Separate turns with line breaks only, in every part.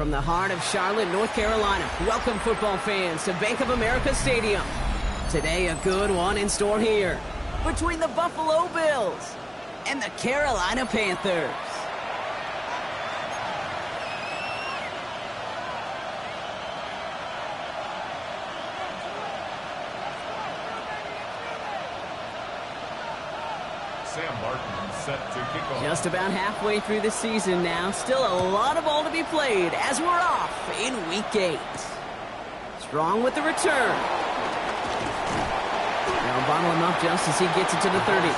From the heart of Charlotte, North Carolina, welcome football fans to Bank of America Stadium. Today, a good one in store here between the Buffalo Bills and the Carolina Panthers. Just about halfway through the season now. Still a lot of ball to be played as we're off in Week 8. Strong with the return. Now bottle him up just as he gets it to the 30.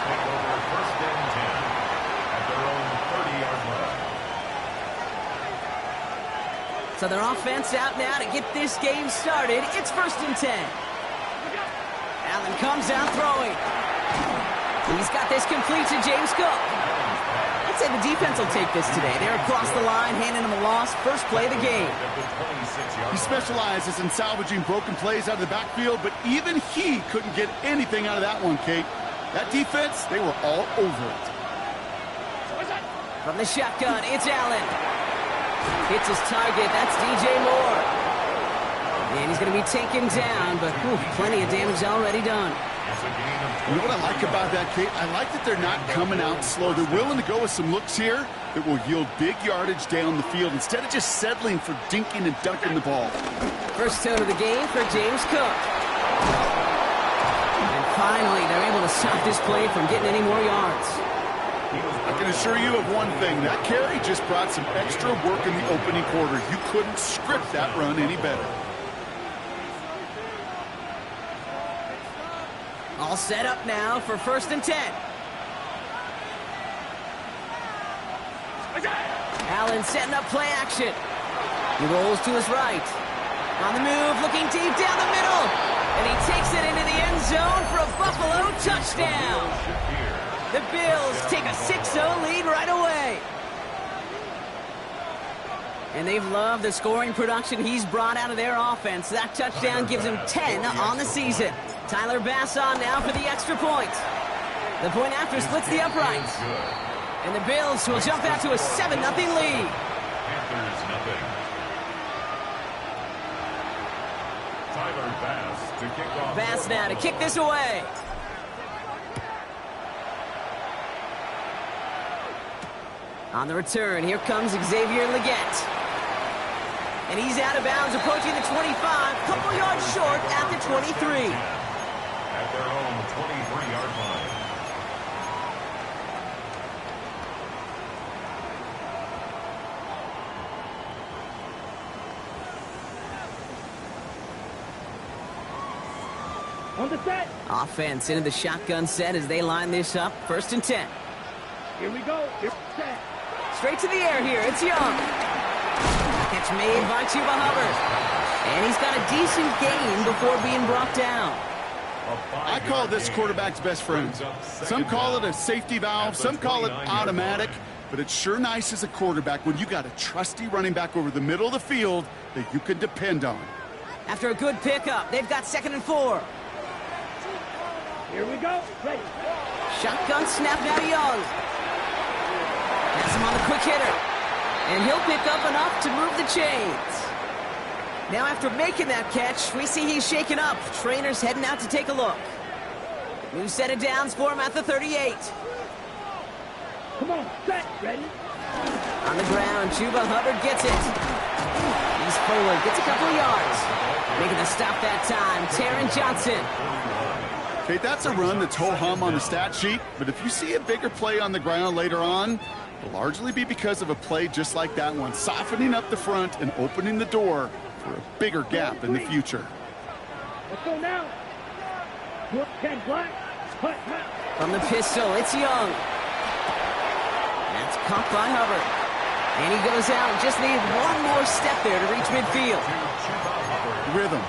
So their offense out now to get this game started. It's 1st and 10. Allen comes out throwing. He's got this complete to James Cook. I'd say the defense will take this today. They're across the line, handing him a loss. First play of the game.
He specializes in salvaging broken plays out of the backfield, but even he couldn't get anything out of that one, Kate. That defense, they were all over it.
From the shotgun, it's Allen. Hits his target. That's DJ Moore. And he's going to be taken down, but plenty of damage already done.
You know what I like about that, Kate? I like that they're not coming out slow. They're willing to go with some looks here that will yield big yardage down the field instead of just settling for dinking and dunking the ball.
First tone of the game for James Cook. And finally, they're able to stop this play from getting any more yards.
I can assure you of one thing. That carry just brought some extra work in the opening quarter. You couldn't script that run any better.
All set up now for 1st and 10. Allen setting up play action. He rolls to his right. On the move, looking deep down the middle. And he takes it into the end zone for a Buffalo touchdown. The Bills take a 6-0 lead right away. And they've loved the scoring production he's brought out of their offense. That touchdown gives him 10 on the season. Tyler Bass on now for the extra point. The point after splits the uprights. And the Bills will jump out to a 7-0 lead.
Tyler Bass to kick off.
Bass now to kick this away. On the return, here comes Xavier Legette. And he's out of bounds, approaching the 25, couple yards short at the 23.
At their own 23-yard line.
On the set.
Offense into the shotgun set as they line this up. 1st and 10.
Here we go. Here's set.
Straight to the air here. It's Young. Catch made by Chuba Hubbard. And he's got a decent gain before being brought down.
I call this quarterback's best friend. Some call it a safety valve, some call it automatic, but it's sure nice as a quarterback when you got a trusty running back over the middle of the field that you can depend on.
After a good pickup, they've got 2nd and 4.
Here we go. Ready.
Shotgun snap now to Young. Pass him on the quick hitter. And he'll pick up enough to move the chains. Now after making that catch, we see he's shaken up. Trainer's heading out to take a look. New set of downs for him at the 38.
Come on, set, ready.
On the ground, Chuba Hubbard gets it. He's forward, gets a couple of yards. Making the stop that time, Taron Johnson.
Okay, that's a run that's ho-hum on the stat sheet, but if you see a bigger play on the ground later on, it'll largely be because of a play just like that one, softening up the front and opening the door for a bigger gap in the future.
Let's go now. Ken Black.
From the pistol, it's Young. That's caught by Hubbard. And he goes out and just needs one more step there to reach midfield.
Rhythm.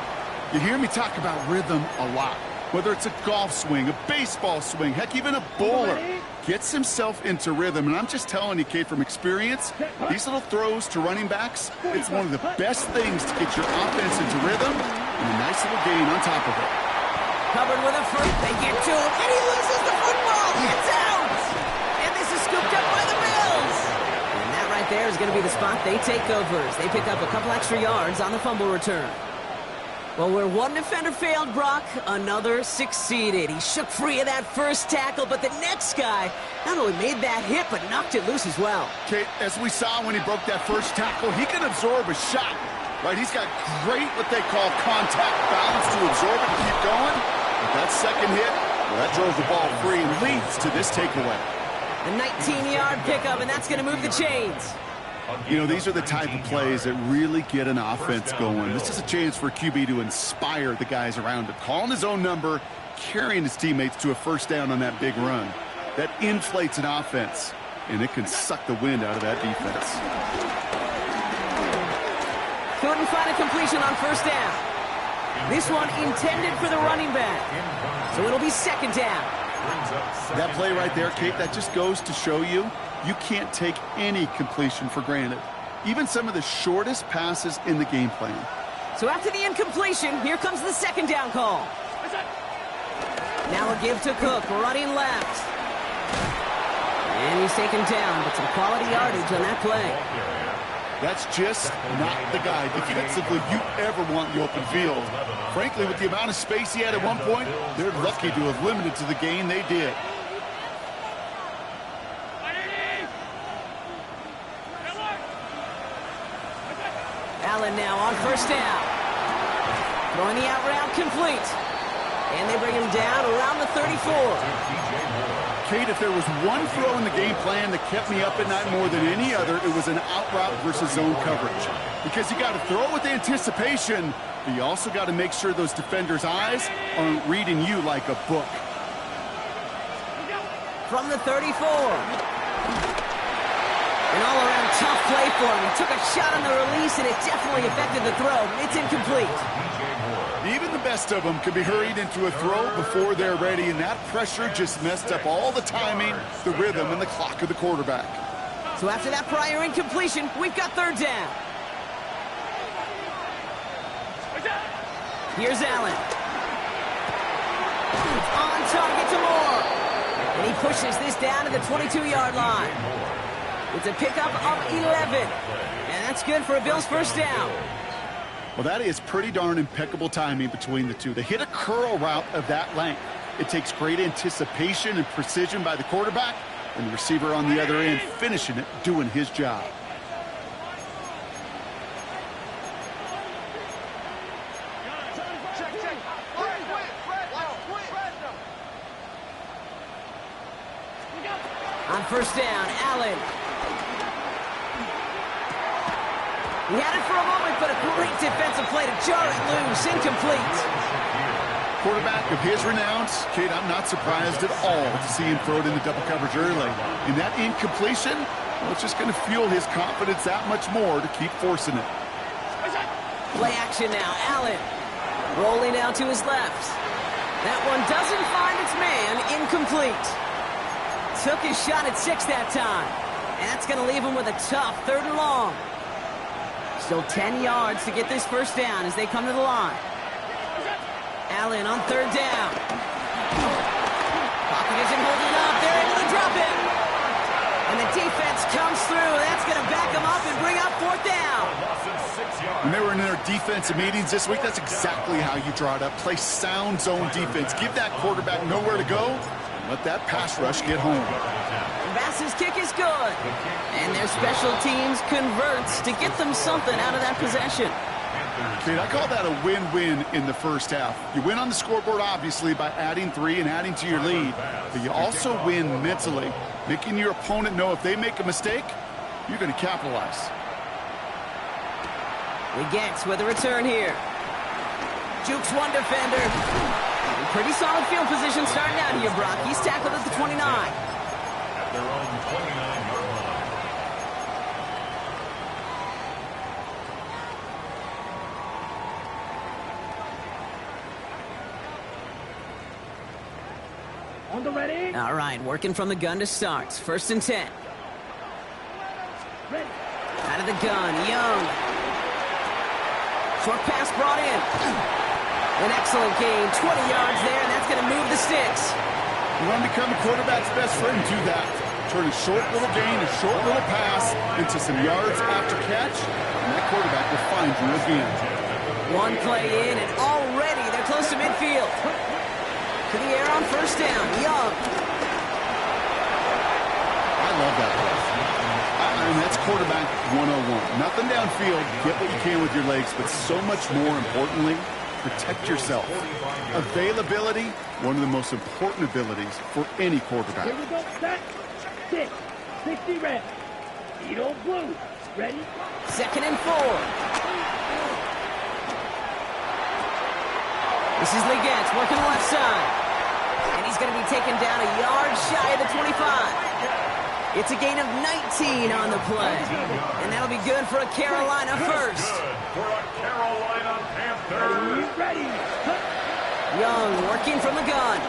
You hear me talk about rhythm a lot. Whether it's a golf swing, a baseball swing, heck, even a bowler gets himself into rhythm. And I'm just telling you, Kate, from experience, these little throws to running backs, it's one of the best things to get your offense into rhythm and a nice little gain on top of it.
Hubbard with a fruit. They get to him, and he loses the football. It's out. And this is scooped up by the Bills. And that right right there is going to be the spot they take over as they pick up a couple extra yards on the fumble return. Well, where one defender failed, Brock, another succeeded. He shook free of that first tackle, but the next guy not only made that hit, but knocked it loose as well.
Kate, as we saw when he broke that first tackle, he can absorb a shot, right? He's got great, what they call contact balance to absorb it and keep going. But that second hit, well, that drove the ball free and leads to this takeaway.
A 19-yard pickup, and that's going to move the chains.
You know, these are the type of plays that really get an offense going. This is a chance for QB to inspire the guys around him. Calling his own number, carrying his teammates to a first down on that big run. That inflates an offense, and it can suck the wind out of that defense.
Couldn't find a completion on first down. This one intended for the running back. So it'll be second down.
That play right there, Kate, that just goes to show you can't take any completion for granted. Even some of the shortest passes in the game plan.
So after the incompletion, here comes the second down call. Now a give to Cook, running left. And he's taken down, but some quality yardage on that play.
That's just not the guy defensively you ever want in the open field. Frankly, with the amount of space he had at one point, they're lucky to have limited to the gain they did.
Allen now on first down. Throwing the out route complete. And they bring him down around the 34.
Kate, if there was one throw in the game plan that kept me up at night more than any other, it was an out route versus zone coverage. Because you got to throw it with anticipation, but you also got to make sure those defenders' eyes aren't reading you like a book.
From the 34. An all-around tough play for him. He took a shot on the release, and it definitely affected the throw. It's incomplete.
Even the best of them can be hurried into a throw before they're ready, and that pressure just messed up all the timing, the rhythm, and the clock of the quarterback.
So after that prior incompletion, we've got third down. Here's Allen. On target to Moore. And he pushes this down to the 22-yard line. It's a pickup of 11. And that's good for a Bills first down.
Well, that is pretty darn impeccable timing between the two. They hit a curl route of that length. It takes great anticipation and precision by the quarterback, and the receiver on the other end finishing it, doing his job.
On first down, Allen. He had it for a moment, but a great defensive play to jar it loose. Incomplete.
Quarterback of his renowns, Kate, I'm not surprised at all to see him throw it into double coverage early. And that incompletion, well, it's just going to fuel his confidence that much more to keep forcing it.
Play action now, Allen. Rolling out to his left. That one doesn't find its man. Incomplete. Took his shot at 6 that time. And that's going to leave him with a tough 3rd and long. Still 10 yards to get this first down as they come to the line. Allen on 3rd down. Pocket isn't holding up. They're able to drop it. And the defense comes through. And that's going to back them up and bring up 4th down.
When they were in their defensive meetings this week, that's exactly how you draw it up. Play sound zone defense. Give that quarterback nowhere to go. And let that pass rush get home.
Bass's kick is good. And their special teams converts to get them something out of that possession.
Kate, I call that a win-win in the first half. You win on the scoreboard, obviously, by adding 3 and adding to your lead. But you also win mentally, making your opponent know if they make a mistake, you're going to capitalize.
We get with a return here. Jukes one defender. Pretty solid field position starting out here, Brock. He's tackled at the 29.
At their own 29-yard line.
On the ready.
All right, working from the gun to start. 1st and 10.
Ready.
Out of the gun, Young. Short pass brought in. An excellent gain, 20 yards there, and that's going to move the sticks.
You want to become a quarterback's best friend, do that. Turn a short little gain, a short little pass into some yards after catch, and that quarterback will find you again.
One play in, and already they're close to midfield. To the air on first down. Young.
I love that pass. I mean, that's quarterback 101. Nothing downfield. Get what you can with your legs, but so much more importantly, protect yourself. Availability, one of the most important abilities for any quarterback.
Here we go. Set. 6. 60 reps. Edo blue. Ready?
2nd and 4. This is Legance working the left side. And he's going to be taken down a yard shy of the 25. It's a gain of 19 on the play. And that'll be good for a Carolina first.
Good for a Carolina Panther.
Ready.
Young working from the gun.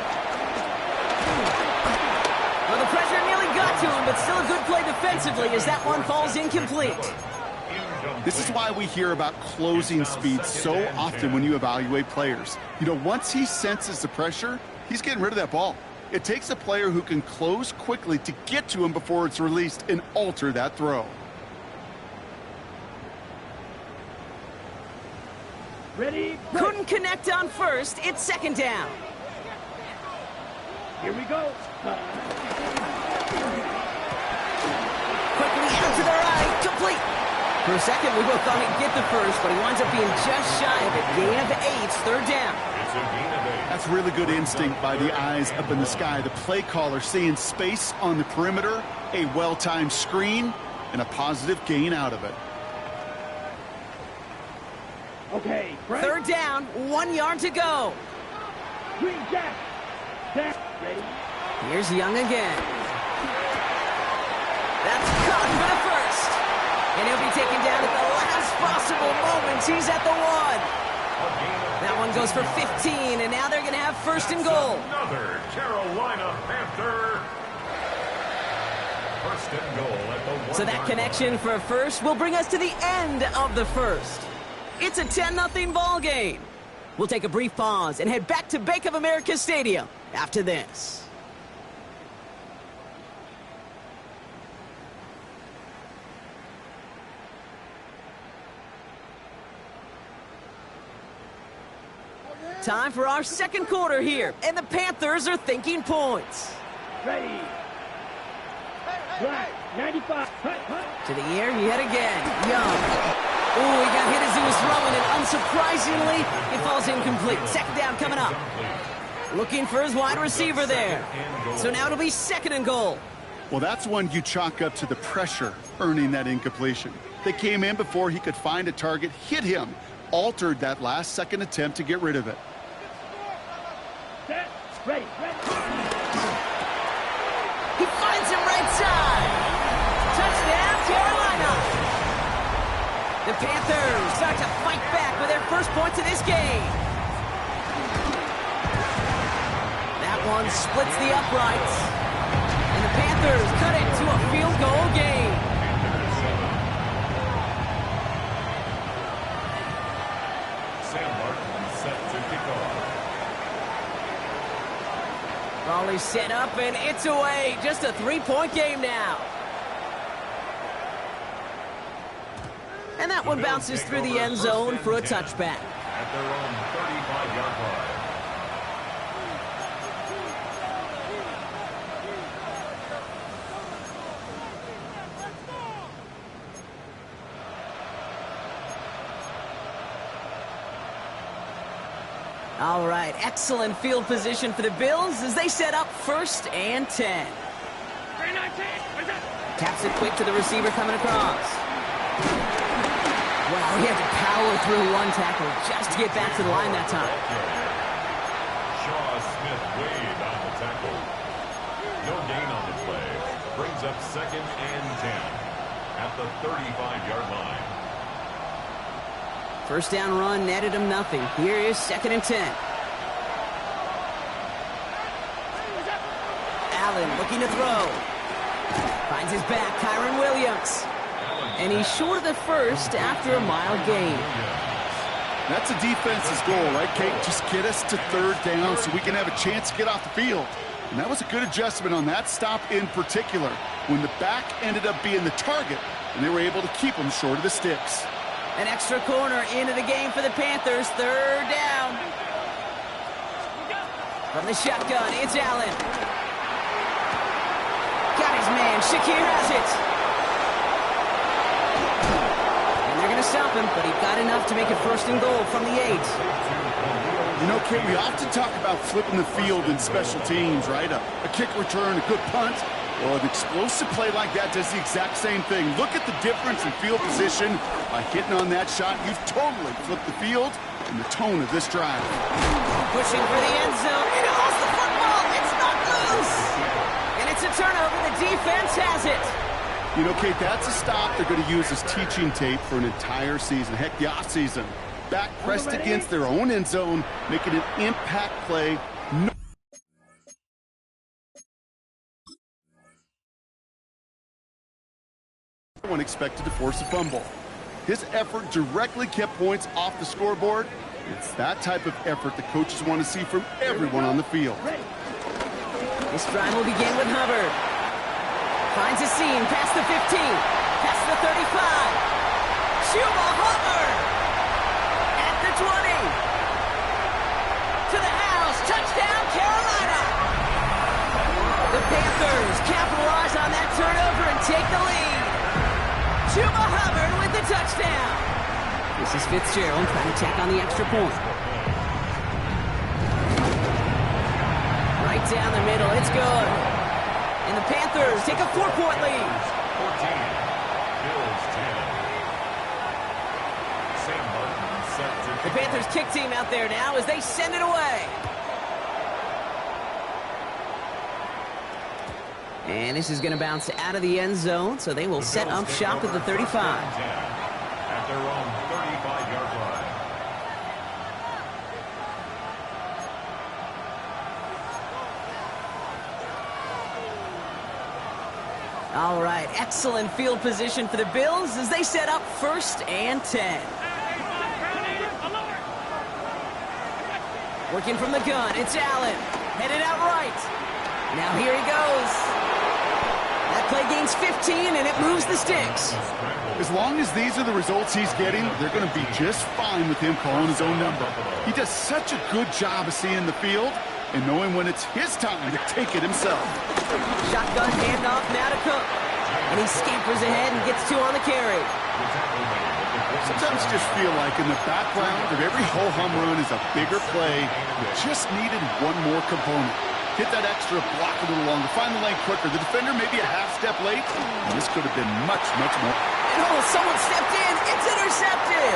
Well, the pressure nearly got to him, but still a good play defensively as that one falls incomplete.
This is why we hear about closing speed so often when you evaluate players. You know, once he senses the pressure, he's getting rid of that ball. It takes a player who can close quickly to get to him before it's released and alter that throw.
Ready.
Couldn't connect on first. It's 2nd down.
Here we go.
Quickly out to the right. Complete. For a second, we both thought he'd get the first, but he winds up being just shy of it. Gain of 8, 3rd down.
It's a gain of 8.
That's really good instinct by the eyes up in the sky. The play caller seeing space on the perimeter, a well-timed screen, and a positive gain out of it.
Okay. Frank.
3rd down, 1 yard to go.
Green Jack. Jack. Ready.
Here's Young again. That's caught for the first. And he'll be taken down at the last possible moment. He's at the 1. That one goes for 15, and now they're going to have 1st and goal.
Another Carolina Panther. 1st and goal at the 1.
So that connection for a first will bring us to the end of the first. It's a 10-0 ball game. We'll take a brief pause and head back to Bank of America Stadium after this. Time for our 2nd quarter here, and the Panthers are thinking points.
Ready. Black. 95.
To the air, yet again. Young. Oh, he got hit as he was throwing it. Unsurprisingly, it falls incomplete. 2nd down coming up. Looking for his wide receiver there. So now it'll be 2nd and goal.
Well, that's one you chalk up to the pressure earning that incompletion. They came in before he could find a target, hit him, altered that last-second attempt to get rid of it.
Set. Ready.
He finds him right side. Touchdown, Carolina. The Panthers start to fight back with their first points of this game. That one splits the uprights. And the Panthers cut it to a field goal game.
Sam Martin set to kick off.
Ball is set up, and it's away. Just a 3-point game now. And that one bounces through the end zone for a touchback.
At their own 35-yard line.
All right, excellent field position for the Bills as they set up 1st and 10. Taps it quick to the receiver coming across. Wow, he had to power through one tackle just to get back to the line that time.
Shaw Smith waved on the tackle. No gain on the play. Brings up 2nd and 10 at the 35-yard line.
1st down run netted him nothing. Here is 2nd and 10. Allen looking to throw. Finds his back, Kyron Williams. And he's short of the first after a mile gain.
That's a defense's goal, right, Kate? Just get us to 3rd down so we can have a chance to get off the field. And that was a good adjustment on that stop in particular, when the back ended up being the target, and they were able to keep him short of the sticks.
An extra corner into the game for the Panthers. Third down. From the shotgun, it's Allen. Got his man. Shakir has it. And they're going to stop him, but he got enough to make it 1st and goal from the 8.
You know, Kate, we often talk about flipping the field in special teams, right? A kick return, a good punt. Well, an explosive play like that does the exact same thing. Look at the difference in field position. By hitting on that shot, you've totally flipped the field and the tone of this drive.
Pushing for the end zone. He lost the football. It's not loose. And it's a turnover. The defense has it.
You know, Kate, that's a stop they're going to use as teaching tape for an entire season. Heck, the offseason. Back pressed against their own end zone, making an impact play. No one expected to force a fumble. His effort directly kept points off the scoreboard. It's that type of effort the coaches want to see from everyone on the field.
This drive will begin with Hubbard. Finds a seam past the 15, past the 35. Chuba Hubbard! At the 20. To the house. Touchdown, Carolina! The Panthers capitalize on that turnover and take the lead. Chuba Hubbard with the touchdown. This is Fitzgerald trying to tack on the extra point. Right down the middle. It's good. And the Panthers take a 4-point lead.
14. Bills 10. Sam Martin set to
The Panthers kick team out there now as they send it away. And this is going to bounce out of the end zone, so they will set up shop at the 35.
At their own 35-yard line.
All right, excellent field position for the Bills as they set up 1st and 10. Working from the gun, it's Allen. Headed out right. Now here he goes. That play gains 15, and it moves the sticks.
As long as these are the results he's getting, they're going to be just fine with him calling his own number. He does such a good job of seeing the field and knowing when it's his time to take it himself.
Shotgun handoff now to Cook. And he scampers ahead and gets 2 on the carry.
Sometimes just feel like in the background of every ho-hum run is a bigger play. We just needed one more component. Hit that extra block a little longer, find the lane quicker. The defender maybe a half step late, and this could have been much, much more.
And oh, someone stepped in. It's intercepted.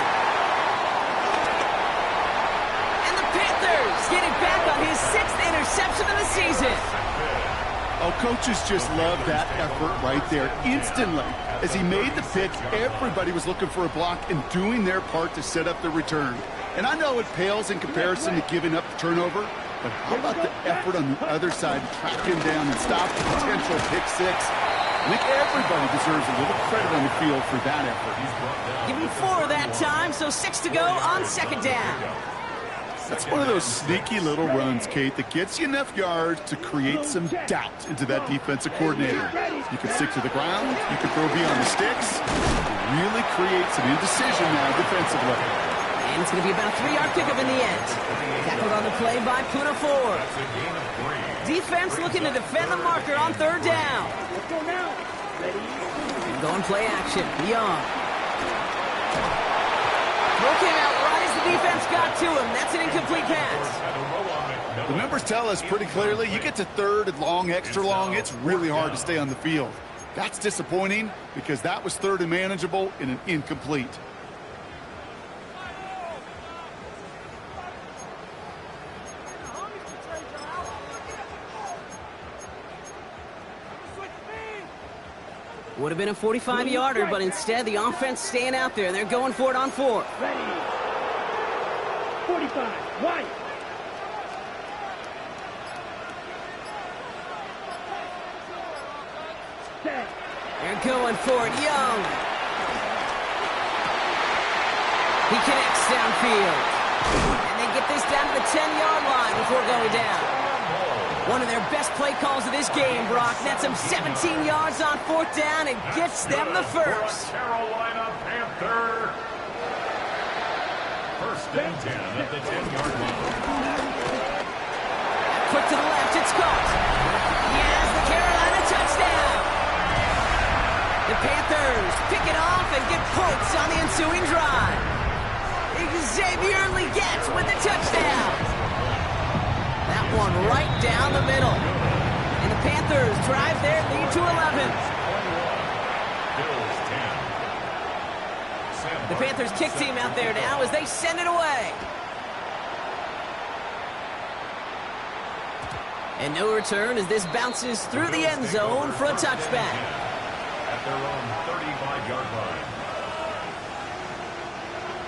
And the Panthers get it back on his 6th interception of the season.
Oh, coaches just love that effort right there. Instantly, as he made the pick, everybody was looking for a block and doing their part to set up the return. And I know it pales in comparison to giving up the turnover, but how about the effort on the other side to track him down and stop the potential pick 6? I think everybody deserves a little credit on the field for that effort.
Give him 4 that time, so 6 to go on 2nd down.
That's one of those sneaky little runs, Kate, that gets you enough yards to create some doubt into that defensive coordinator. You can stick to the ground, you can throw beyond the sticks. It really creates an indecision now defensively.
And it's going to be about a 3-yard pickup in the end. Tackled on the play by Puna Ford. Defense looking to defend the marker on 3rd down.
Let's go now. Ready?
And going play action. Young. Throw came out right as the defense got to him. That's an incomplete pass.
The numbers tell us pretty clearly, you get to 3rd and long, extra long, it's really hard to stay on the field. That's disappointing because that was 3rd and manageable in an incomplete.
Would have been a 45-yarder, but instead the offense staying out there. They're going for it on 4.
Ready. 45. White. Set.
They're going for it. Young. He connects downfield. And they get this down to the 10-yard line before going down. One of their best play calls of this game, Brock. Nets them 17 yards on 4th down and gets them the first.
Carolina Panther. 1st and 10 at the 10-yard line.
Quick to the left, it's caught. Yes, the Carolina touchdown. The Panthers pick it off and get points on the ensuing drive. Xavier Legette with the touchdown. That one right down the middle. And the Panthers drive their lead to 11. The Panthers kick team out there now as they send it away. And no return as this bounces through the end zone for a touchback.
At their own 35-yard line.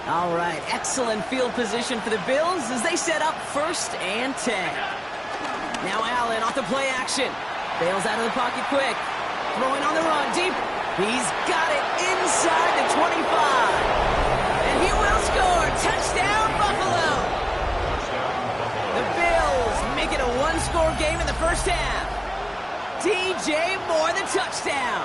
All right, excellent field position for the Bills as they set up 1st and 10. Now Allen off the play action. Bails out of the pocket quick. Throwing on the run deep. He's got it inside the 25. And he will score. Touchdown, Buffalo. The Bills make it a one-score game in the first half. DJ Moore, the touchdown.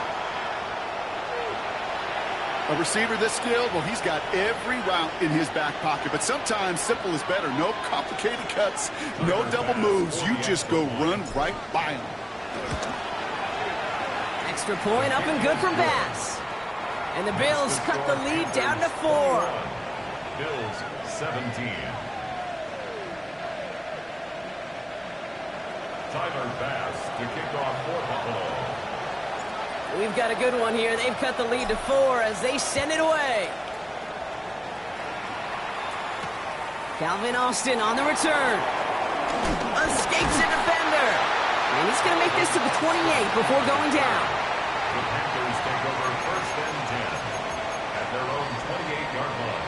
A receiver this skilled, well, he's got every route in his back pocket. But sometimes simple is better. No complicated cuts, no double moves. You just go run right by him.
Extra point up and good from Bass. And the Bills cut the lead down to 4.
Bills 17. Tyler Bass to kick off for Buffalo.
We've got a good one here. They've cut the lead to 4 as they send it away. Calvin Austin on the return. Escapes a defender. And he's going to make this to the 28 before going down.
The Panthers take over 1st and 10 at their own 28-yard line.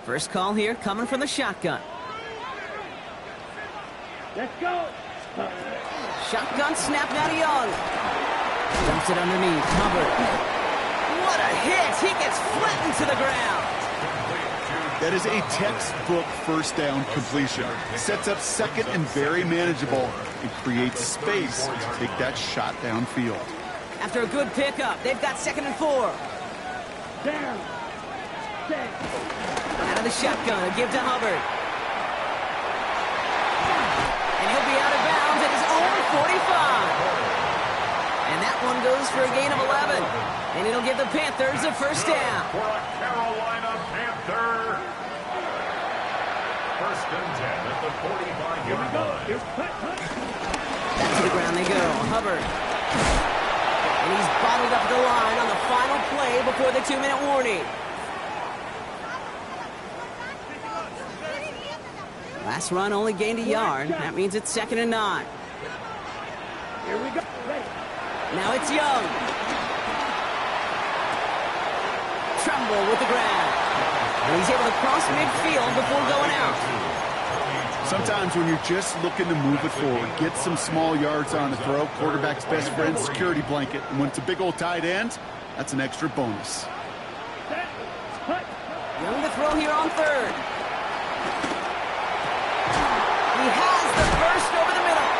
First call here coming from the shotgun.
Let's go.
Shotgun snap now to Young. Dumps it underneath. Hubbard. What a hit. He gets flattened to the ground.
That is a textbook 1st down completion. Sets up 2nd and very manageable and creates space to take that shot downfield.
After a good pickup, they've got 2nd and 4.
Down. Set.
Out of the shotgun, a give to Hubbard. And he'll be out of bounds at his own 45. And that one goes for a gain of 11. And it'll give the Panthers a 1st down.
For a Carolina Panther. 1st and 10 at the 45-yard line.
Back to the ground they go. Hubbard. And he's bottled up the line on the final play before the 2-minute warning. Last run only gained a yard. That means it's 2nd and 9.
Here we go. Ready.
Now it's Young. Trumbull with the grab. And he's able to cross midfield before going out.
Sometimes when you're just looking to move it forward, get some small yards on the throw, quarterback's best friend, security blanket. And when it's a big old tight end, that's an extra bonus.
Set. Put.
Young to throw here on 3rd. He has the first over the middle.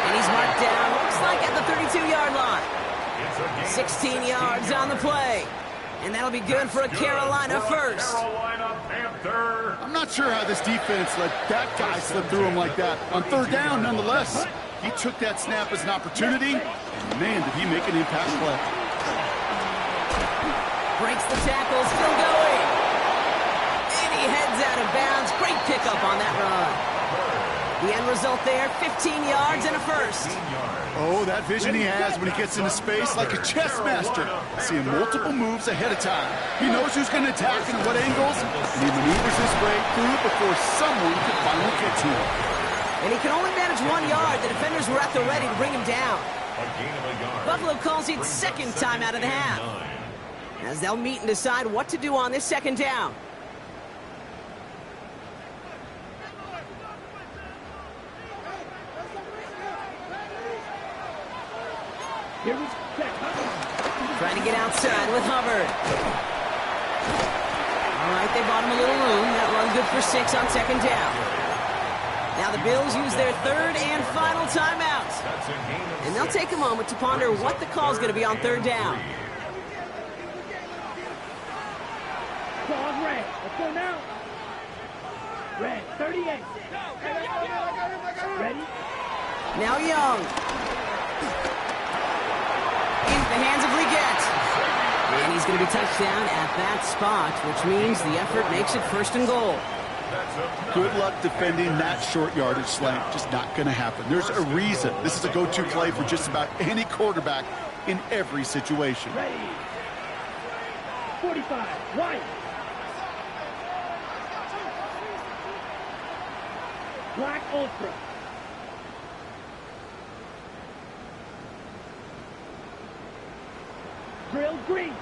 And he's marked down, looks like at the 32-yard line. 16 yards on the play. And that'll be good for a Carolina first.
Carolina Panther.
I'm not sure how this defense let that guy slip through him like that. On 3rd down, nonetheless, he took that snap as an opportunity. And man, did he make an impact play.
Breaks the tackle, still going. And he heads out of bounds. Great pickup on that run. The end result there, 15 yards and a first.
Oh, that vision he has when he gets into space like a chess master. Seeing multiple moves ahead of time. He knows who's going to attack and what angles, and he maneuvers his way through before someone can finally get to him.
And he can only manage 1 yard. The defenders were at the ready to bring him down. Buffalo calls it 2nd time out of the half. As they'll meet and decide what to do on this 2nd down.
Here we check.
Trying to get outside with Hubbard. All right, they bought him a little room. That run good for 6 on 2nd down. Now the Bills use their 3rd and final timeout. And they'll take a moment to ponder what the call is going to be on 3rd down.
Ball red. Let's go now. Red, 38. Ready?
Now Young. Into the hands of Leggett. And he's going to be touched down at that spot, which means the effort makes it 1st and goal.
Good luck defending that short yardage slant. Just not going to happen. There's a reason. This is a go-to play for just about any quarterback in every situation.
Ready. 45. White. Black Ultra. Drill green.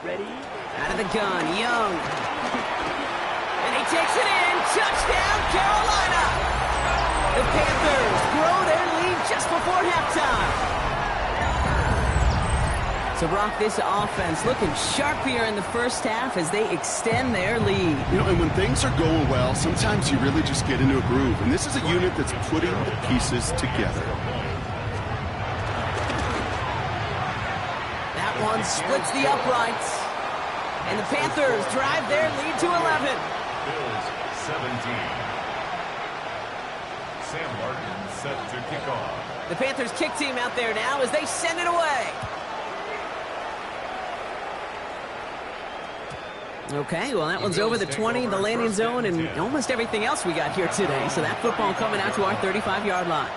Ready?
Out of the gun, Young. And he takes it in. Touchdown, Carolina. The Panthers grow their lead just before halftime. So, Brock, this offense looking sharp here in the first half as they extend their lead.
You know, and when things are going well, sometimes you really just get into a groove. And this is a unit that's putting the pieces together.
That one splits the uprights. And the Panthers drive their lead to 11.
Bills 17. Sam Martin set to kick off.
The Panthers kick team out there now as they send it away. Okay, well, that one's over the 20, the landing zone, and almost everything else we got here today. So that football coming out to our 35-yard line.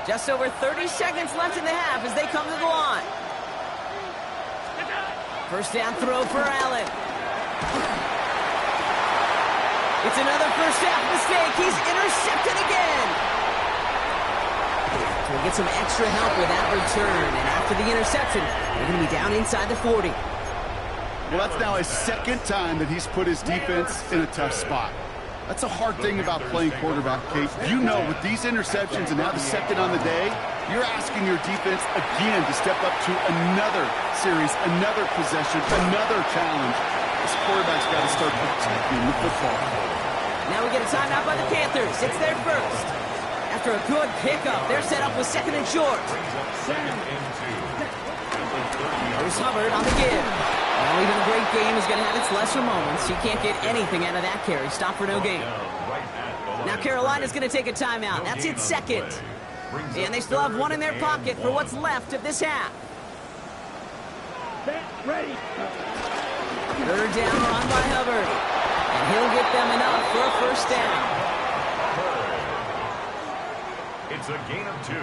Just over 30 seconds left in the half as they come to the line. First down throw for Allen. It's another first half mistake. He's intercepted again. So we'll get some extra help with that return. And after the interception, they're going to be down inside the 40.
Well, that's now his 2nd time that he's put his defense in a tough spot. That's a hard thing about playing quarterback, Kate. You know, with these interceptions and now the 2nd on the day, you're asking your defense again to step up to another series, another possession, another challenge. This quarterback's got to start protecting the football.
Now we get a timeout by the Panthers. It's their first. After a good pickup, they're set up with 2nd and short. Here's Hubbard on the give. Well, even a great game is going to have its lesser moments. You can't get anything out of that carry. Stop for no gain. Now Carolina's going to take a timeout. That's its 2nd. And they still have one in their pocket for what's left of this half.
Ready.
3rd down run by Hubbard. And he'll get them enough for a first down.
It's a gain of 2.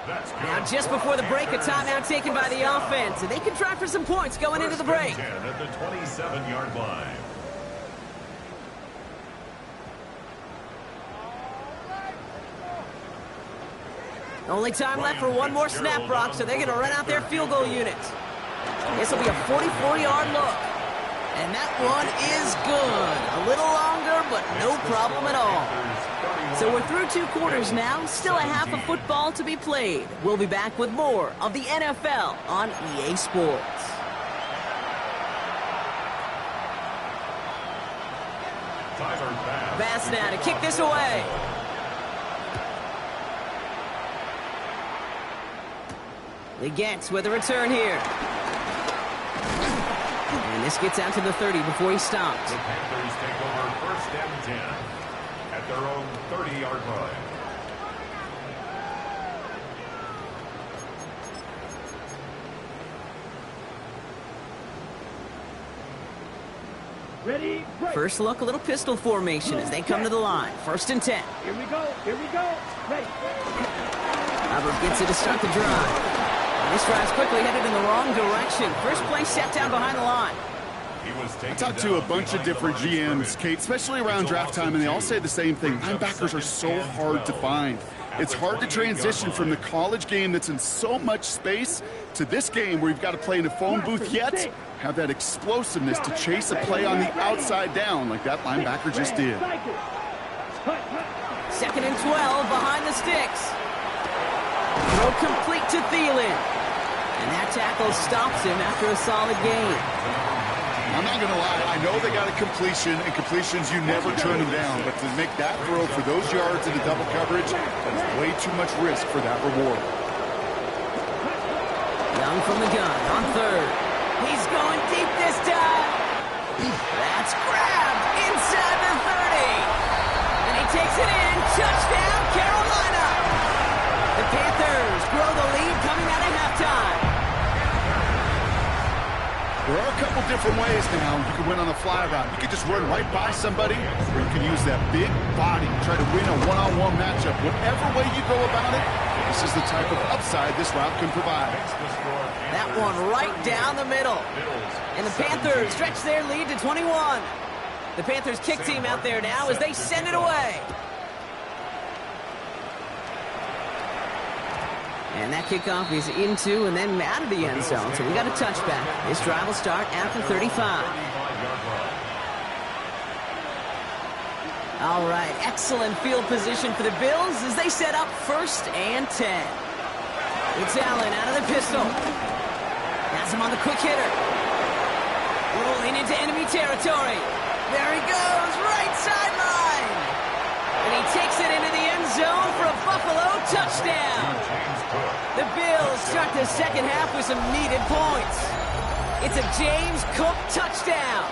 That's good.
Now just before the break, a timeout taken by the offense. And they can try for some points going into the break.
10 at the 27-yard line.
Only time left for one more snap, Brock, so they're going to run out their field goal unit. This will be a 44-yard look. And that one is good. A little longer, but no problem at all. So we're through 2 quarters now. Still a half of football to be played. We'll be back with more of the NFL on EA Sports. Bass now to kick this away. Leggett with a return here. And this gets out to the 30 before he stops.
The Panthers take over 1st and 10 at their own 30-yard line.
Ready. Break.
First look, a little pistol formation as they come to the line. 1st and 10.
Here we go. Here we go. Ready.
Hubbard gets it to start the drive. And this drive's quickly headed in the wrong direction. First play set down behind the line.
I talked to a bunch of different GMs, Kate, especially around draft time, and they all say the same thing. Linebackers are so hard to find. It's hard to transition from the college game that's in so much space to this game where you've got to play in a phone booth, yet have that explosiveness to chase a play on the outside down like that linebacker just did.
2nd and 12 behind the sticks. Throw complete to Thielen. And that tackle stops him after a solid gain.
I'm not going to lie, I know they got a completion, and completions, you never turn them down, but to make that throw for those yards into double coverage, that is way too much risk for that reward.
Young from the gun on 3rd. He's going deep this time. That's grabbed inside the 30. And he takes it in. Touchdown, Carolina. The Panthers grow the lead coming out of halftime.
There are a couple different ways now you can win on the fly route. You could just run right by somebody, or you can use that big body, try to win a one-on-one matchup. Whatever way you go about it, this is the type of upside this route can provide.
That one right down the middle. And the Panthers stretch their lead to 21. The Panthers kick team out there now as they send it away. And that kickoff is into and then out of the end zone. So we got a touchback. This drive will start after 35. All right, excellent field position for the Bills as they set up 1st and 10. It's Allen out of the pistol. Has him on the quick hitter. Rolling into enemy territory. There he goes, right sideline. And he takes it into the end zone for a Buffalo touchdown. The Bills start the second half with some needed points. It's a James Cook touchdown.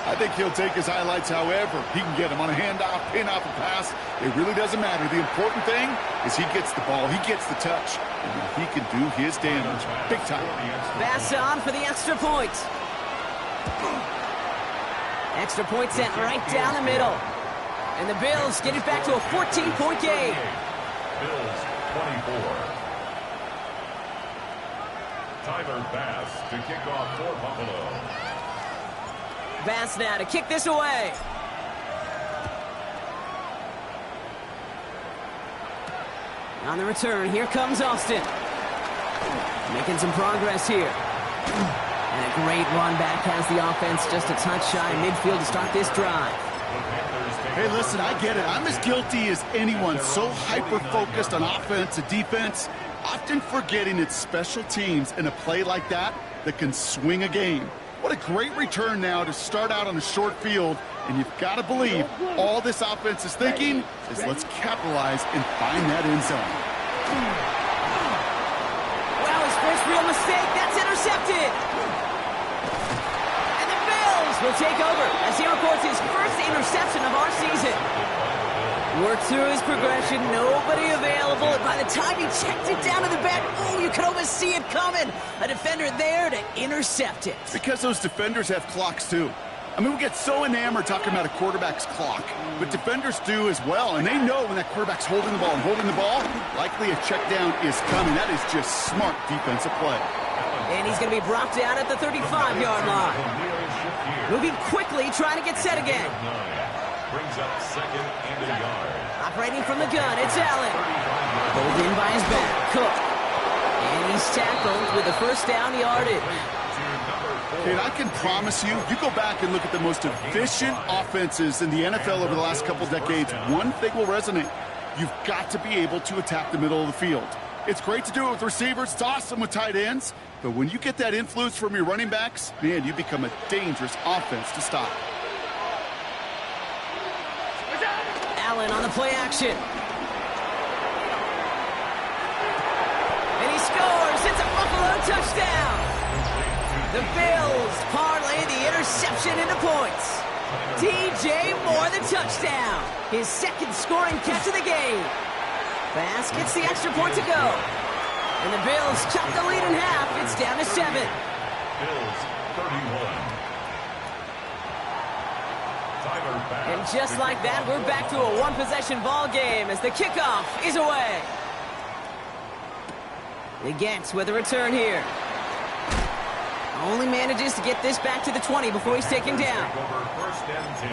I think he'll take his highlights however he can get them on a handoff, pin off a pass. It really doesn't matter. The important thing is he gets the ball, he gets the touch, and he can do his damage. Big time.
Pass on for the extra point. Extra point sent right down the middle. And the Bills get it back to a 14-point game.
Bills 24. Tyler Bass to kick off for Buffalo.
Bass now to kick this away. On the return, here comes Austin. Making some progress here. And a great run back has the offense just a touch shy midfield to start this drive.
Hey, listen, I get it. I'm as guilty as anyone. So hyper-focused on offense and defense, often forgetting it's special teams in a play like that that can swing a game. What a great return now to start out on a short field, and you've got to believe all this offense is thinking is let's capitalize and find that end zone.
Well, his first real mistake, that's intercepted. And the Bills will take over as he records his first interception of our season. Worked through his progression, nobody available, and by the time he checked it down to the back, oh, you could almost see it coming. A defender there to intercept it.
Because those defenders have clocks too. I mean, we get so enamored talking about a quarterback's clock, but defenders do as well, and they know when that quarterback's holding the ball, likely a check down is coming. That is just smart defensive play.
And he's going to be brought down at the 35-yard line. Moving quickly, trying to get set again.
Brings up 2nd and a yard.
Operating from the gun, it's Allen. Pulled in by his back, Cook. And he's tackled with the first down yardage.
And I can promise you, you go back and look at the most efficient offenses in the NFL over the last couple decades, one thing will resonate. You've got to be able to attack the middle of the field. It's great to do it with receivers. It's awesome with tight ends. But when you get that influence from your running backs, man, you become a dangerous offense to stop.
Allen on the play action. And he scores. It's a Buffalo touchdown. The Bills parlay the interception into points. DJ Moore the touchdown. His second scoring catch of the game. Bass gets the extra point to go. And the Bills chop the lead in half. It's down to 7.
Bills 31.
And just like that, we're back to a one-possession ball game as the kickoff is away. The Gents with a return here. Only manages to get this back to the 20 before he's taken down.
Take over first and 10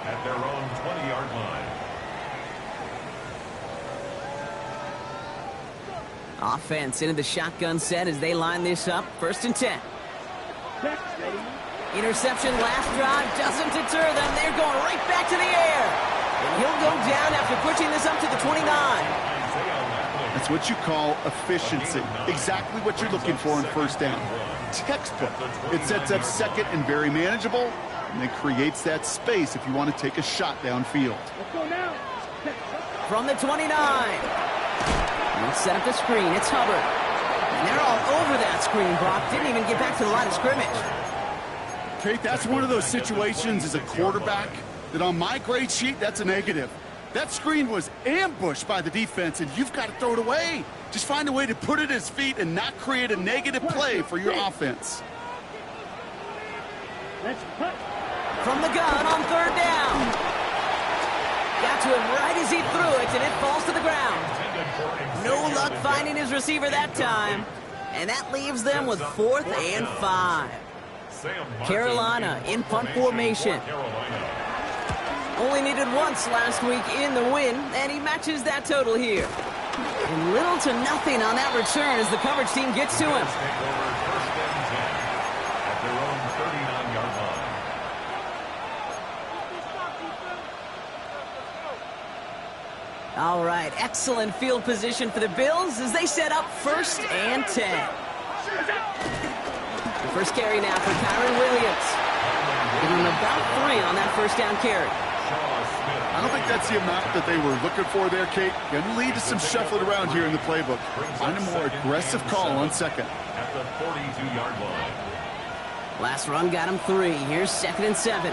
at their own 20-yard line.
Offense into the shotgun set as they line this up. First and 10. Interception last drive doesn't deter them. They're going right back to the air. And he'll go down after pushing this up to the 29.
That's what you call efficiency. Exactly what you're looking for in first down. Textbook. It sets up second and very manageable, and then creates that space if you want to take a shot downfield.
Let's go now.
From the 29. Let's set up the screen. It's Hubbard. And they're all over that screen, Brock. Didn't even get back to the line of scrimmage.
Kate, that's one of those situations as a quarterback that on my grade sheet, that's a negative. That screen was ambushed by the defense, and you've got to throw it away. Just find a way to put it at his feet and not create a negative play for your offense.
Let's cut.
From the gun on third down. Got to him right as he threw it, and it falls to the ground. No luck finding his receiver that time. And that leaves them with 4th and 5. Carolina in punt formation. Only needed once last week in the win, and he matches that total here. And little to nothing on that return as the coverage team gets to him.
At their own 39-yard line.
All right, excellent field position for the Bills as they set up first and 10. The first carry now for Kyron Williams. Giving him about 3 on that first down carry.
I don't think that's the amount that they were looking for there, Kate. Going to lead to some shuffling around here in the playbook. Find a more aggressive call on second.
At the 42-yard line.
Last run got him 3. Here's 2nd and 7.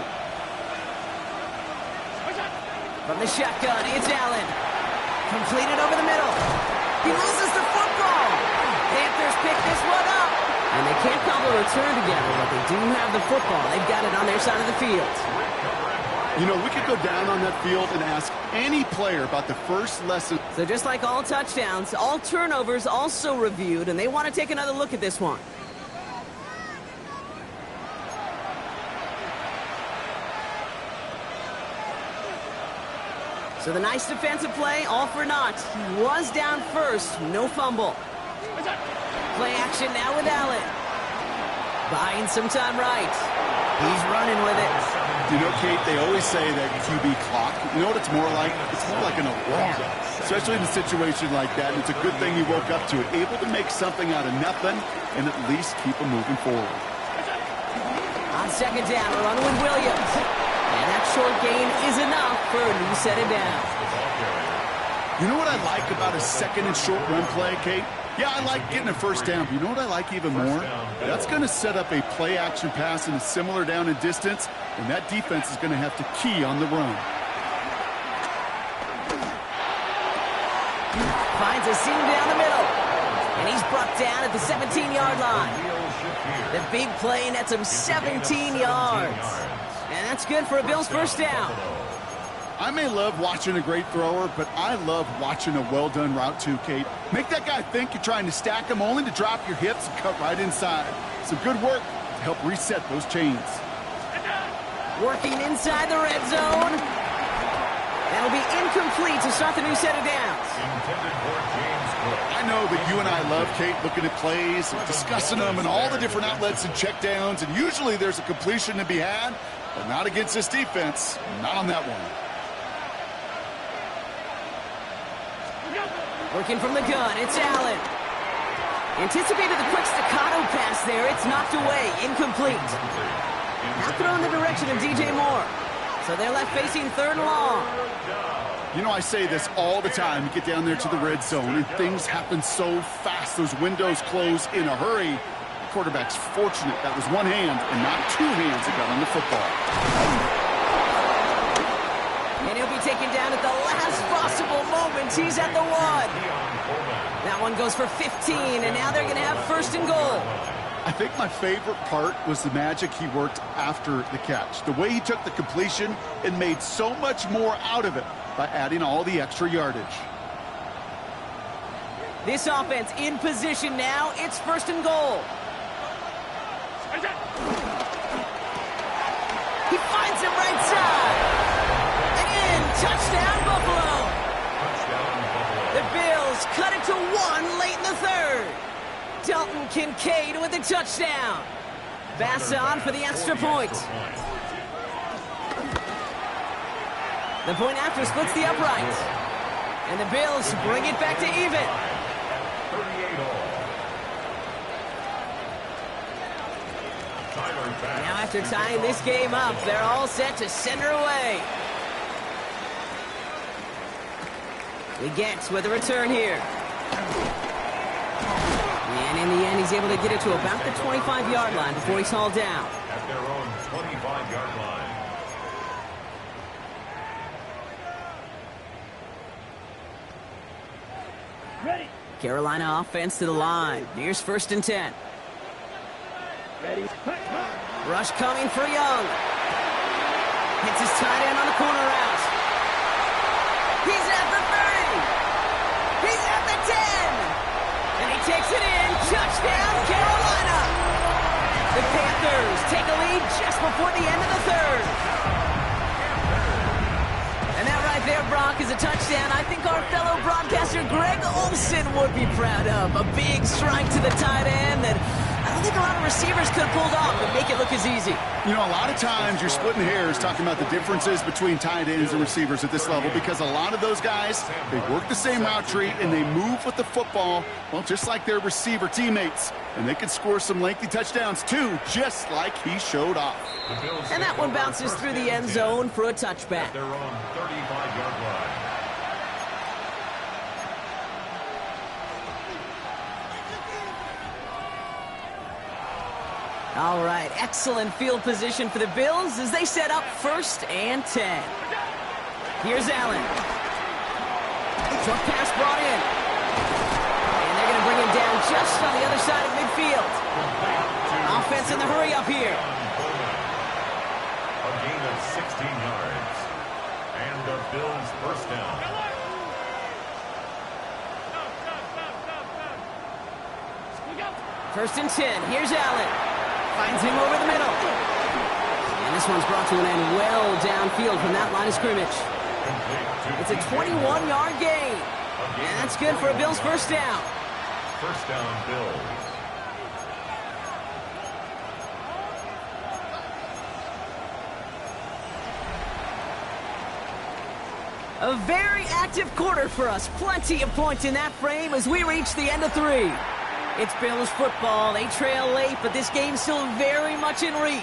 From the shotgun, it's Allen. Completed over the middle. He loses the football. Panthers pick this one up. And they can't cobble a return together, but they do have the football. They've got it on their side of the field.
You know, we could go down on that field and ask any player about the first lesson.
So just like all touchdowns, all turnovers also reviewed, and they want to take another look at this one. So the nice defensive play, all for naught. He was down first, no fumble. Play action now with Allen. Buying some time right. He's running with it.
You know, Kate, they always say that QB clock. You know what it's more like? It's more like an alarm. Especially in a situation like that. And it's a good thing you woke up to it. Able to make something out of nothing and at least keep them moving forward.
On second down, we're running with Williams. And that short gain is enough for a new set of downs.
You know what I like about a second and short run play, Kate? Yeah, I like getting a first down, but you know what I like even more? That's going to set up a play-action pass in a similar down and distance, and that defense is going to have to key on the run.
Finds a seam down the middle, and he's brought down at the 17-yard line. The big play nets him 17 yards. And that's good for a Bills first down.
I may love watching a great thrower, but I love watching a well-done route too, Kate. Make that guy think you're trying to stack him only to drop your hips and cut right inside. Some good work to help reset those chains.
Working inside the red zone. That'll be incomplete to start the new set of downs.
I know that you and I love, Kate, looking at plays, and discussing them, and all the different outlets and checkdowns, and usually there's a completion to be had, but not against this defense. Not on that one.
Working from the gun, it's Allen. Anticipated the quick staccato pass there. It's knocked away, incomplete. Now thrown in the direction of DJ Moore. So they're left facing 3rd and long.
You know, I say this all the time. You get down there to the red zone, and things happen so fast. Those windows close in a hurry. The quarterback's fortunate that was one hand and not 2 hands that got on the football.
And he'll be taken down at the last possible moment. He's at the 1. That one goes for 15, and now they're going to have 1st and goal.
I think my favorite part was the magic he worked after the catch. The way he took the completion and made so much more out of it by adding all the extra yardage.
This offense in position now. It's 1st and goal. He finds him right side. And in, touchdown Buffalo. The Bills cut it to 1 late in the third. Dalton Kincaid with the touchdown. Bass on for the extra point. The point after splits the uprights. And the Bills bring it back to even.
38 all.
Now after tying this game up, they're all set to send her away. We get with a return here. And in the end, he's able to get it to about the 25-yard line before he's hauled down.
At their own 25-yard line.
Ready.
Carolina offense to the line. Here's 1st and 10.
Ready.
Rush coming for Young. Hits his tight end on the corner route. He's at the 30. He's at the 10. And he takes it in. Touchdown, Carolina. The Panthers take a lead just before the end of the third. And that right there, Brock, is a touchdown I think our fellow broadcaster Greg Olson would be proud of. A big strike to the tight end that I don't think a lot of receivers could have pulled off and make it look as easy.
You know, a lot of times you're splitting hairs talking about the differences between tight ends and receivers at this level because a lot of those guys, they work the same route tree and they move with the football, well, just like their receiver teammates. And they can score some lengthy touchdowns, too, just like he showed off.
And that one bounces through the end zone for a touchback.
They're on 35-yard line.
All right, excellent field position for the Bills as they set up 1st and 10. Here's Allen. Short pass brought in. And they're going to bring him down just on the other side of midfield. Offense in the hurry up here.
A gain of 16 yards. And the Bills first down.
First and 10. Here's Allen. Finds him over the middle. And this one's brought to an end well downfield from that line of scrimmage. It's a 21-yard gain. And that's good for a Bills first down.
First down, Bills.
A very active quarter for us. Plenty of points in that frame as we reach the end of 3. It's Bills football. They trail late, but this game's still very much in reach.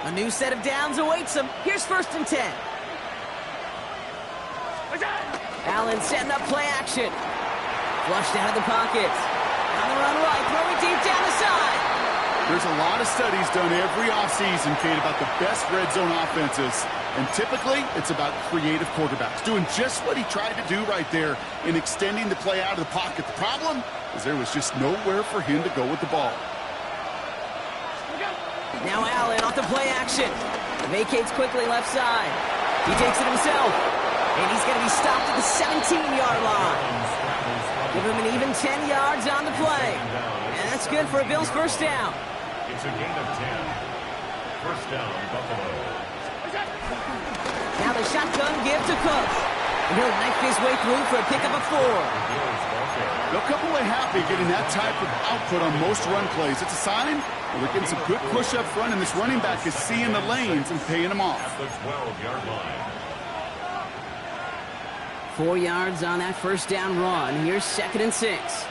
A new set of downs awaits them. Here's 1st and 10. Allen setting up play action. Flushed out of the pocket. On the run right, throwing deep down the side.
There's a lot of studies done every offseason, Kate, about the best red zone offenses. And typically, it's about creative quarterbacks, doing just what he tried to do right there in extending the play out of the pocket. The problem is there was just nowhere for him to go with the ball.
Now Allen off the play action. Vacates quickly left side. He takes it himself. And he's going to be stopped at the 17-yard line. Give him an even 10 yards on the play. And that's good for a Bills first down.
It's a gain of 10. First down, Buffalo.
Now the shotgun give to Cook. And he'll knife his way through for a pickup of 4.
They'll come away happy getting that type of output on most run plays. It's a sign that they're getting some good push up front, and this running back is seeing the lanes and paying them off.
At the 12-yard line.
4 yards on that first down run. Here's 2nd and 6.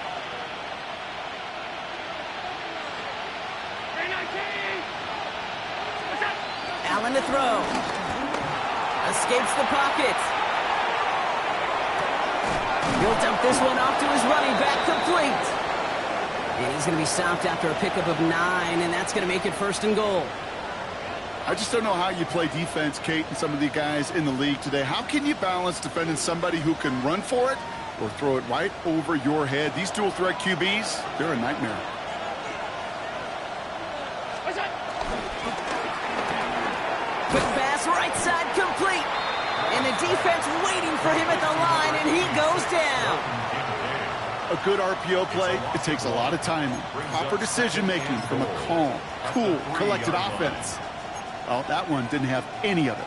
Allen to throw. Escapes the pocket. He'll dump this one off to his running back, complete. And he's going to be stopped after a pickup of 9, and that's going to make it 1st and goal.
I just don't know how you play defense, Kate, and some of the guys in the league today. How can you balance defending somebody who can run for it or throw it right over your head? These dual threat QBs, they're a nightmare.
Quick pass, right side, complete. And the defense waiting for him at the line, and he goes down.
A good RPO play, it takes a lot of timing, proper decision-making from a calm, cool, collected offense. Well, that one didn't have any of it.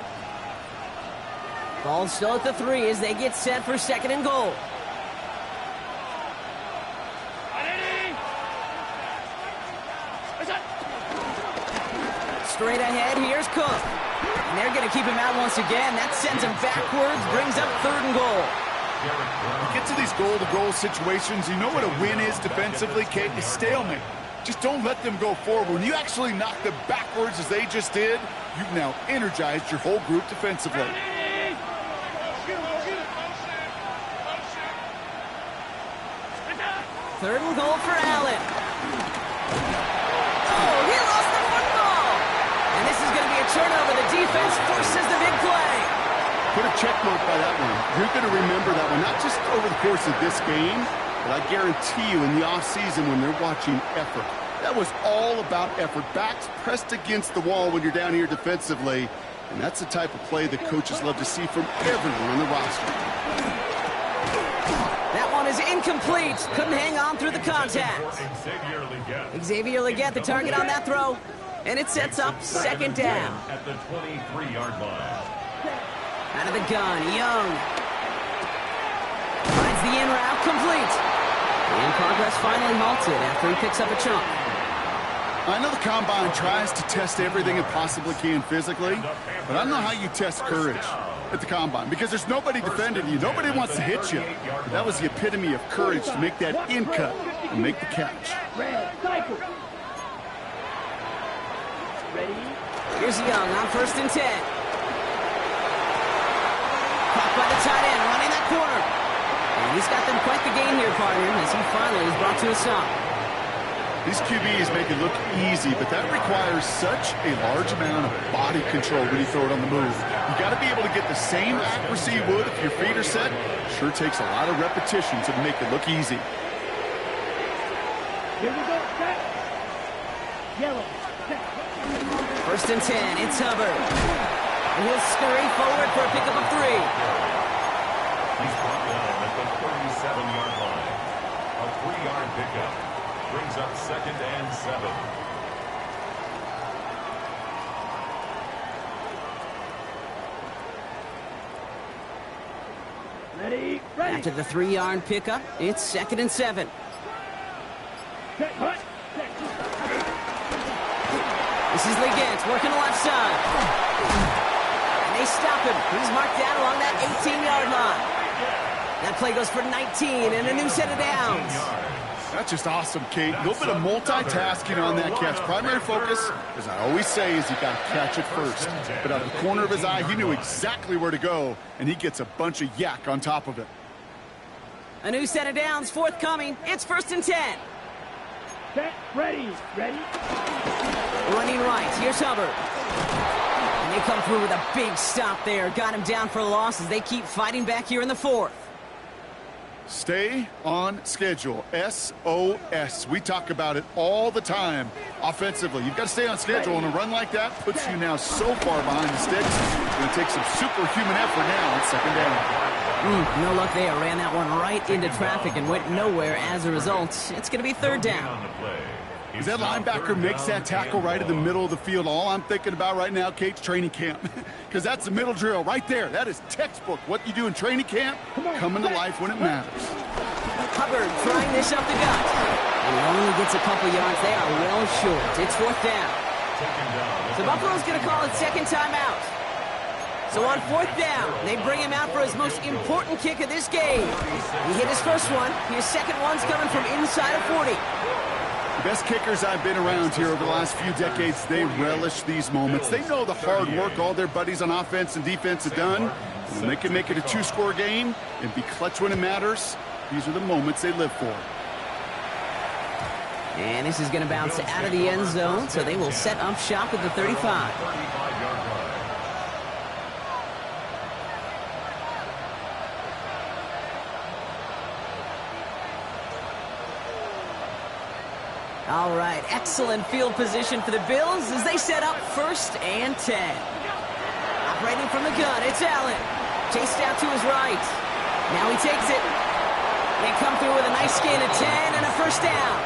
Ball still at the 3 as they get set for 2nd and goal. Straight ahead, here's Cook. And they're going to keep him out once again. That sends him backwards, brings up 3rd and goal.
You get to these goal-to-goal situations, you know what a win is defensively, Kate? Is stalemate. Just don't let them go forward. When you actually knock them backwards as they just did, you've now energized your whole group defensively.
3rd and goal for Allen. Oh, he lost the football. And this is going to be a turnover. The defense forces the big play.
Put a check mark by that one. You're going to remember that one, not just over the course of this game, but I guarantee you in the offseason when they're watching effort. That was all about effort. Backs pressed against the wall when you're down here defensively. And that's the type of play that coaches love to see from everyone on the roster.
That one is incomplete. Couldn't hang on through the contact. Xavier Legette, the target on that throw. And it sets up 2nd down.
At the 23-yard line.
Out of the gun, Young. Finds the in route, complete. And progress finally halted after he picks up a chunk.
I know the Combine tries to test everything it possibly can physically, but I don't know how you test courage at the Combine because there's nobody defending you. Nobody wants to hit you. But that was the epitome of courage to make that in cut and make the catch.
Here's Young on 1st and 10. Caught by the tight end, running that corner. And he's got them quite the game here, partner, as he finally is brought to a stop.
These QBs make it look easy, but that requires such a large amount of body control when you throw it on the move. You got to be able to get the same accuracy you would if your feet are set. Sure takes a lot of repetition to make it look easy.
Here we go, set. Yellow, set.
1st and 10, it's Hubbard. And he'll scurry forward for a pickup of 3.
He's brought down at the 37-yard line. A 3-yard pickup brings up 2nd and 7.
Ready.
After the 3-yard pickup, it's 2nd and 7.
Set, hut. Set.
This is Legette working the left side. And they stop him. He's marked down along that 18-yard line. That play goes for 19 and a new set of downs.
That's just awesome, Kate. A little bit of multitasking on that catch. Primary focus, as I always say, is you got to catch it first. But out of the corner of his eye, he knew exactly where to go, and he gets a bunch of yak on top of it.
A new set of downs forthcoming. It's 1st and 10.
Set. Ready. Ready.
Running right. Here's Hubbard. And they come through with a big stop there. Got him down for a loss as they keep fighting back here in the 4th.
Stay on schedule. SOS. We talk about it all the time offensively. You've got to stay on schedule, and a run like that puts you now so far behind the sticks. It's going to take some superhuman effort now on 2nd down.
No luck there. Ran that one right into traffic and went nowhere as a result. It's going to be 3rd down.
As that linebacker makes that tackle right in the middle of the field, all I'm thinking about right now, Kate's training camp. Because that's the middle drill right there. That is textbook. What you do in training camp, coming to life when it matters.
Hubbard trying this up the gut. And he only gets a couple yards. They are well short. It's 4th down. So Buffalo's going to call it 2nd timeout. So on 4th down, they bring him out for his most important kick of this game. He hit his first one. His second one's coming from inside of 40.
The best kickers I've been around here over the last few decades, they relish these moments. They know the hard work all their buddies on offense and defense have done. And when they can make it a 2-score game and be clutch when it matters, these are the moments they live for.
And this is going to bounce out of the end zone, so they will set up shop at the 35. All right, excellent field position for the Bills as they set up 1st and 10. Operating from the gun, it's Allen. Chased out to his right. Now he takes it. They come through with a nice gain of 10 and a first down.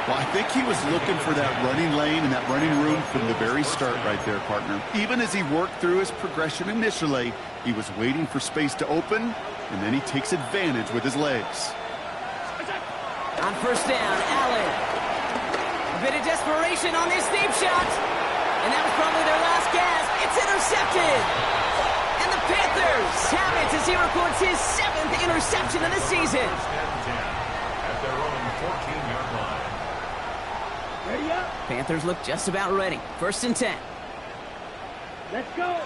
Well, I think he was looking for that running lane and that running room from the very start right there, partner. Even as he worked through his progression initially, he was waiting for space to open, and then he takes advantage with his legs.
On first down, Allen. A bit of desperation on this deep shot. And that was probably their last gasp. It's intercepted. And the Panthers have it as he records his 7th interception of the season.
At their own 14-yard line.
Ready up.
Panthers look just about ready. First and 10.
Let's go.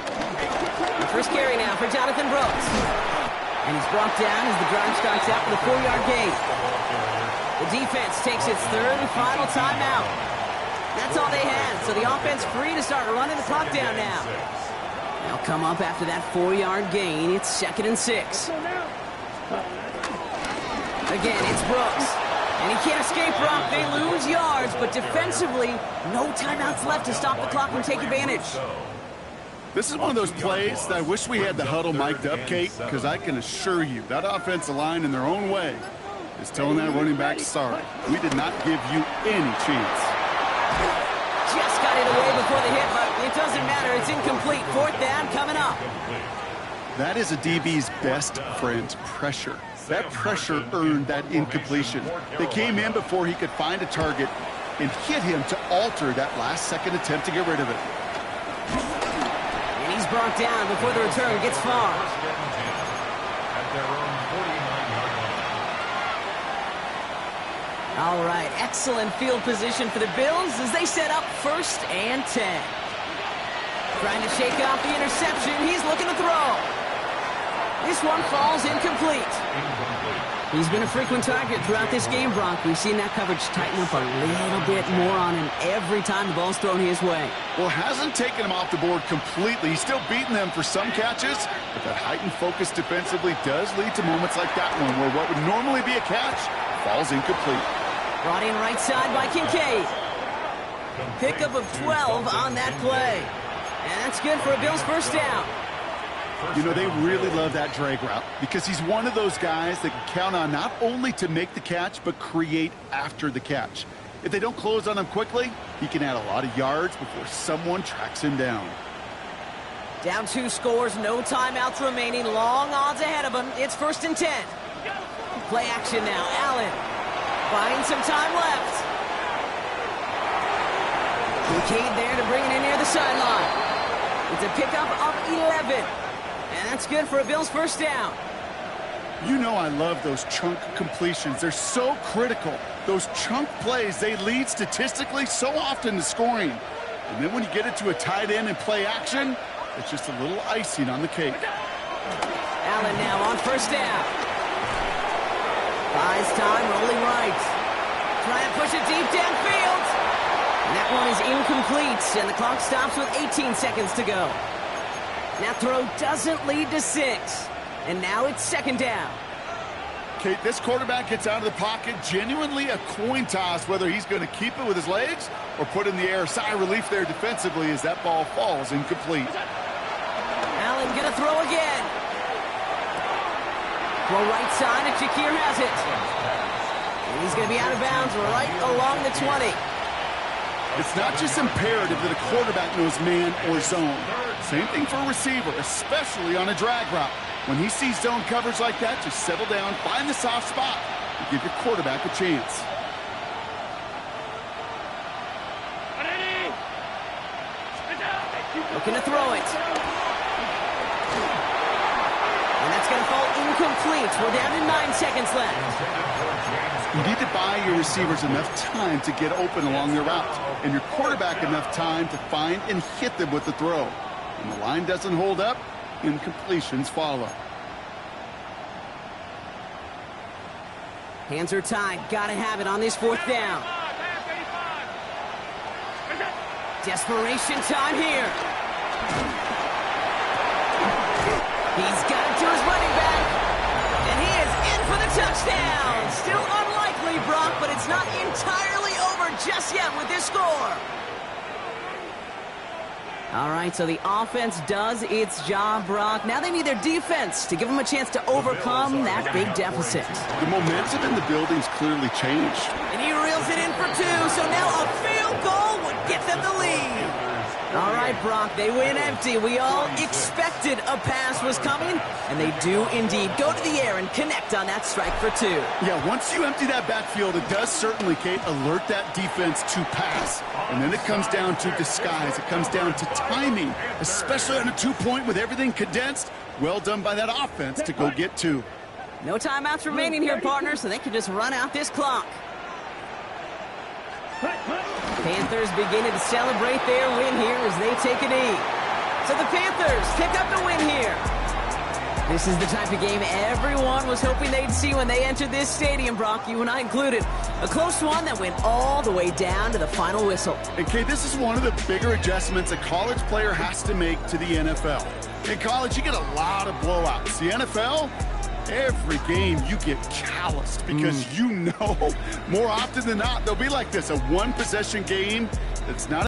The first carry now for Jonathan Brooks. And he's brought down as the drive starts out with a 4-yard gain. The defense takes its 3rd and final timeout. That's all they had, so the offense free to start running the clock down now. They'll come up after that 4-yard gain. It's 2nd and 6. Again, it's Brooks. And he can't escape, Brock. They lose yards, but defensively, no timeouts left to stop the clock and take advantage.
This is one of those plays that I wish we had the huddle mic'd up, Kate, because I can assure you that offensive line in their own way is telling that running back, sorry, we did not give you any chance.
Just got it away before the hit, but it doesn't matter. It's incomplete. 4th down coming up.
That is a DB's best friend, pressure. That pressure earned that incompletion. They came in before he could find a target and hit him to alter that last-second attempt to get rid of it.
And he's brought down before the return gets far.
At their own 49-yard line.
All right, excellent field position for the Bills as they set up 1st and 10. Trying to shake off the interception. He's looking to throw. This one falls incomplete. He's been a frequent target throughout this game, Brock. We've seen that coverage tighten up a little bit more on him every time the ball's thrown his way.
Well, hasn't taken him off the board completely. He's still beating them for some catches, but that heightened focus defensively does lead to moments like that one where what would normally be a catch falls incomplete.
Brought in right side by Kincaid. Pickup of 12 on that play. And that's good for a Bills first down.
You know, they really love that drag route because he's one of those guys that can count on not only to make the catch, but create after the catch. If they don't close on him quickly, he can add a lot of yards before someone tracks him down.
Down 2 scores, no timeouts remaining, long odds ahead of him. It's 1st and 10. Play action now, Allen. Buying some time left. Kincaid there to bring it in near the sideline. It's a pickup of 11. And that's good for a Bills first down.
You know I love those chunk completions. They're so critical. Those chunk plays, they lead statistically so often to scoring. And then when you get it to a tight end and play action, it's just a little icing on the cake.
Allen now on first down. Buys time, rolling right. Try and push it deep downfield. And that one is incomplete, and the clock stops with 18 seconds to go. That throw doesn't lead to 6. And now it's 2nd down.
Kate, this quarterback gets out of the pocket, genuinely a coin toss whether he's going to keep it with his legs or put in the air. Sigh of relief there defensively as that ball falls incomplete.
Allen gonna throw again. Throw right side, and Shakir has it. And he's gonna be out of bounds right along the 20.
It's not just imperative that a quarterback knows man or zone. Same thing for a receiver, especially on a drag route. When he sees zone coverage like that, just settle down, find the soft spot, and give your quarterback a chance.
Looking to throw it. And that's going to fall incomplete. We're down to 9 seconds left.
You need to buy your receivers enough time to get open along their route, and your quarterback enough time to find and hit them with the throw. When the line doesn't hold up, incompletions follow.
Hands are tied. Gotta have it on this 4th down. Desperation time here. He's got it to his running back. And he is in for the touchdown. Still unlikely, Brock, but it's not entirely over just yet with this score. All right, so the offense does its job, Brock. Now they need their defense to give them a chance to overcome that big deficit.
The momentum in the building's clearly changed.
And he reels it in for 2, so now a field goal would get them the lead. All right, Brock, they win empty. We all expected a pass was coming, and they do indeed go to the air and connect on that strike for 2.
Yeah, once you empty that backfield, it does certainly, Kate, alert that defense to pass. And then it comes down to disguise. It comes down to timing, especially on a 2-point with everything condensed. Well done by that offense to go get 2.
No timeouts remaining here, partners, so they can just run out this clock. Panthers beginning to celebrate their win here as they take a knee. So the Panthers pick up the win here. This is the type of game everyone was hoping they'd see when they entered this stadium, Brock, you and I included. A close one that went all the way down to the final whistle.
And, Kate, this is one of the bigger adjustments a college player has to make to the NFL. In college, you get a lot of blowouts. The NFL, every game you get calloused because you know more often than not they'll be like this, a one-possession game that's not